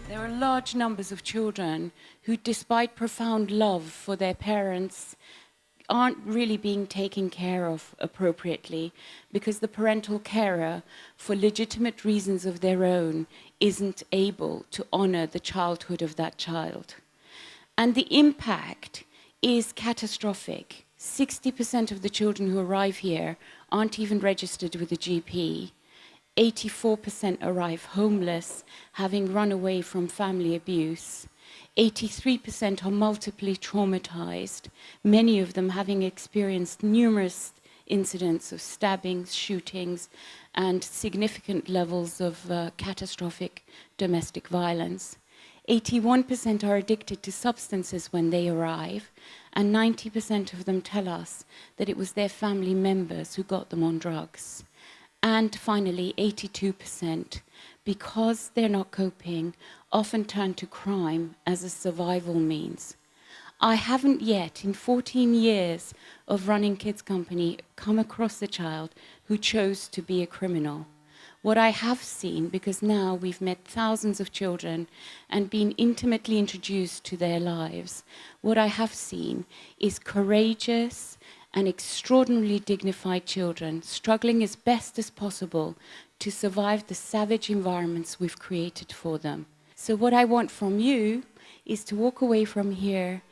There are large numbers of children who, despite profound love for their parents, aren't really being taken care of appropriately because the parental carer, for legitimate reasons of their own, isn't able to honor the childhood of that child. And the impact is catastrophic. 60% of the children who arrive here aren't even registered with a GP. 84% arrive homeless, having run away from family abuse. 83% are multiply traumatized, many of them having experienced numerous incidents of stabbings, shootings, and significant levels of catastrophic domestic violence. 81% are addicted to substances when they arrive, and 90% of them tell us that it was their family members who got them on drugs. And finally, 82%, because they're not coping, often turn to crime as a survival means. I haven't yet, in 14 years of running Kids Company, come across a child who chose to be a criminal. What I have seen, because now we've met thousands of children and been intimately introduced to their lives, what I have seen is courageous and extraordinarily dignified children struggling as best as possible to survive the savage environments we've created for them. So what I want from you is to walk away from here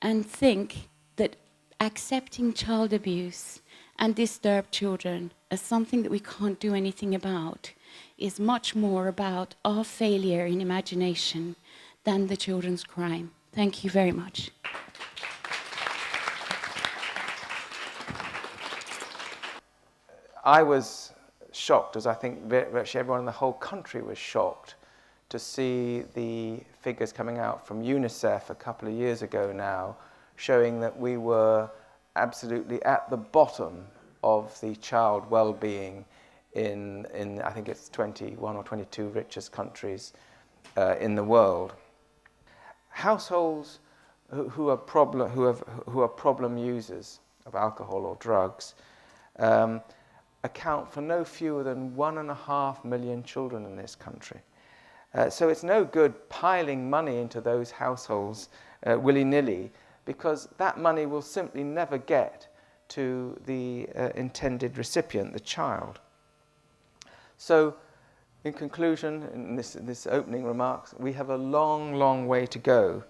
and think that accepting child abuse and disturbed children as something that we can't do anything about is much more about our failure in imagination than the children's crime. Thank you very much. I was shocked, as I think virtually everyone in the whole country was shocked, to see the figures coming out from UNICEF a couple of years ago now, showing that we were absolutely at the bottom of the child well-being in I think it's 21 or 22 richest countries in the world. Households who are problem users of alcohol or drugs account for no fewer than 1.5 million children in this country. So it's no good piling money into those households willy-nilly, because that money will simply never get to the intended recipient, the child. So, in conclusion, in this opening remarks, we have a long, long way to go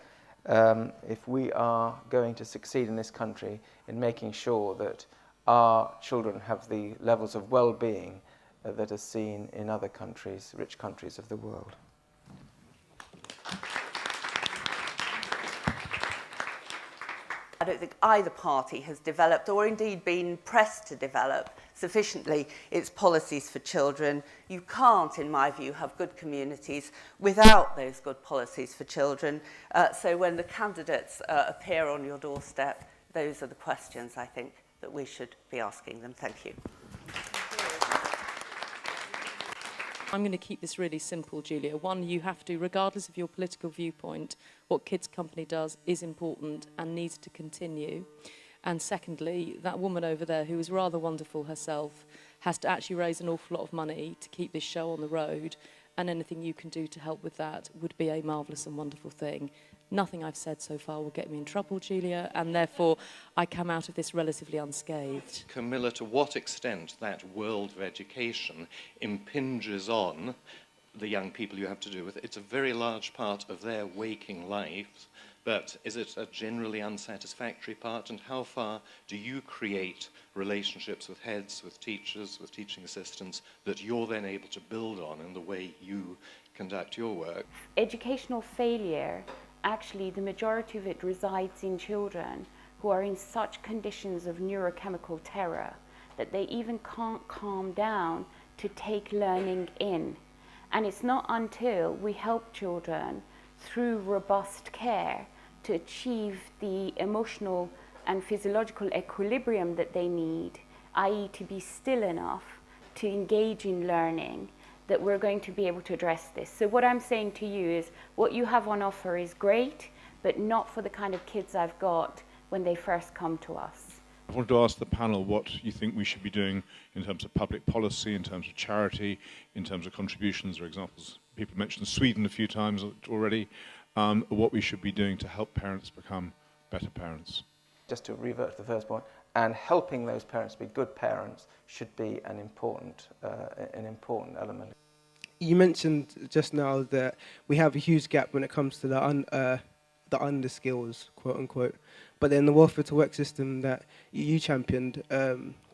if we are going to succeed in this country in making sure that our children have the levels of well-being that are seen in other countries, rich countries of the world. I don't think either party has developed, or indeed been pressed to develop, sufficiently its policies for children. You can't, in my view, have good communities without those good policies for children. So when the candidates appear on your doorstep, those are the questions, I think, that we should be asking them. Thank you. I'm going to keep this really simple, Julia. One, you have to, regardless of your political viewpoint, what Kids Company does is important and needs to continue. And secondly, that woman over there, who is rather wonderful herself, has to actually raise an awful lot of money to keep this show on the road, and anything you can do to help with that would be a marvellous and wonderful thing. Nothing I've said so far will get me in trouble, Julia, and therefore I come out of this relatively unscathed. Camilla, to what extent that world of education impinges on the young people you have to do with? It's a very large part of their waking lives, but is it a generally unsatisfactory part? And how far do you create relationships with heads, with teachers, with teaching assistants that you're then able to build on in the way you conduct your work? Educational failure, actually the majority of it resides in children who are in such conditions of neurochemical terror that they even can't calm down to take learning in. And it's not until we help children through robust care to achieve the emotional and physiological equilibrium that they need, i.e. to be still enough to engage in learning, that we're going to be able to address this. So what I'm saying to you is what you have on offer is great, but not for the kind of kids I've got when they first come to us. I wanted to ask the panel what you think we should be doing in terms of public policy, in terms of charity, in terms of contributions or examples. People mentioned Sweden a few times already. What we should be doing to help parents become better parents. Just to revert to the first point, and helping those parents be good parents should be an important element. You mentioned just now that we have a huge gap when it comes to the under skills, quote unquote. But then the welfare to work system that you championed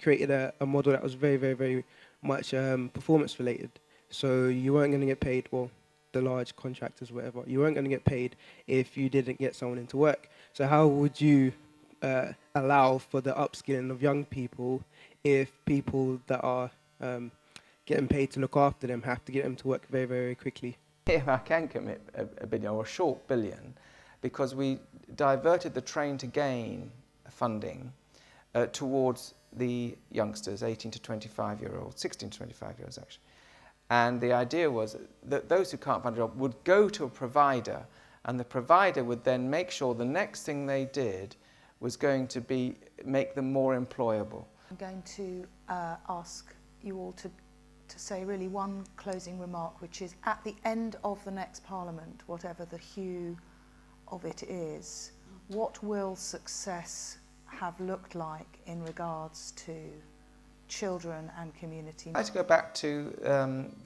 created a model that was very, very, very much performance related. So you weren't going to get paid, well, the large contractors, whatever, you weren't going to get paid if you didn't get someone into work. So how would you allow for the upskilling of young people if people that are getting paid to look after them have to get them to work very, very quickly? If I can commit a billion or a short billion, because we diverted the Train to Gain funding towards the youngsters, 18 to 25-year-olds, 16 to 25-year-olds actually. And the idea was that those who can't find a job would go to a provider, and the provider would then make sure the next thing they did was going to be make them more employable. I'm going to ask you all to say really one closing remark, which is at the end of the next Parliament, whatever the hue of it is, what will success have looked like in regards to children and community? I'd like to go back to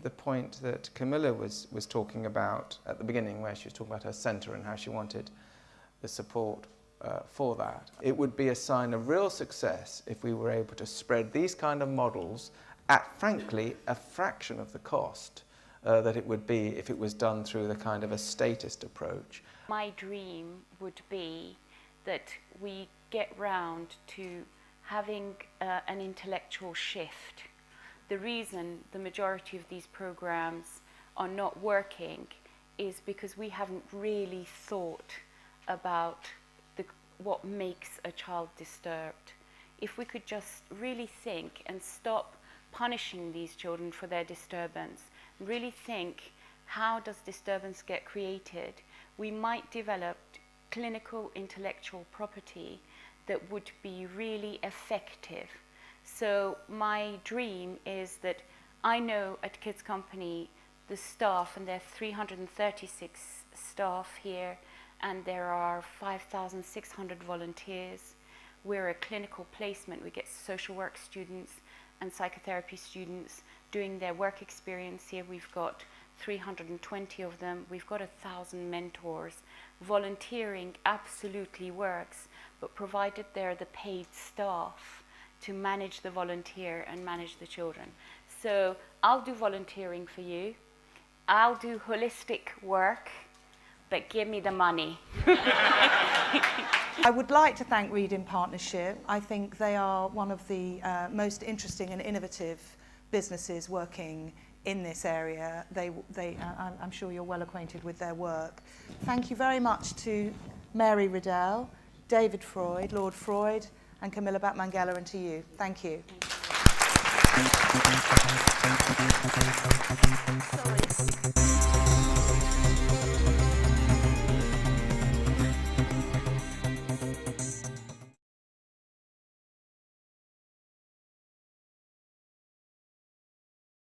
the point that Camilla was talking about at the beginning, where she was talking about her centre and how she wanted the support for that. It would be a sign of real success if we were able to spread these kind of models at, frankly, a fraction of the cost that it would be if it was done through the kind of a statist approach. My dream would be that we get round to having an intellectual shift. The reason the majority of these programs are not working is because we haven't really thought about what makes a child disturbed. If we could just really think and stop punishing these children for their disturbance, really think, how does disturbance get created? We might develop clinical intellectual property that would be really effective. So my dream is that I know at Kids Company the staff, and there are 336 staff here, and there are 5,600 volunteers. We're a clinical placement. We get social work students and psychotherapy students doing their work experience here. We've got 320 of them. We've got 1,000 mentors. Volunteering absolutely works, but provided they're the paid staff to manage the volunteer and manage the children. So I'll do volunteering for you. I'll do holistic work, but give me the money. I would like to thank Read in Partnership. I think they are one of the most interesting and innovative businesses working in this area. I'm sure you're well acquainted with their work. Thank you very much to Mary Riddell, David Freud, Lord Freud, and Camila Batmanghelidjh, and to you. Thank you. Sorry.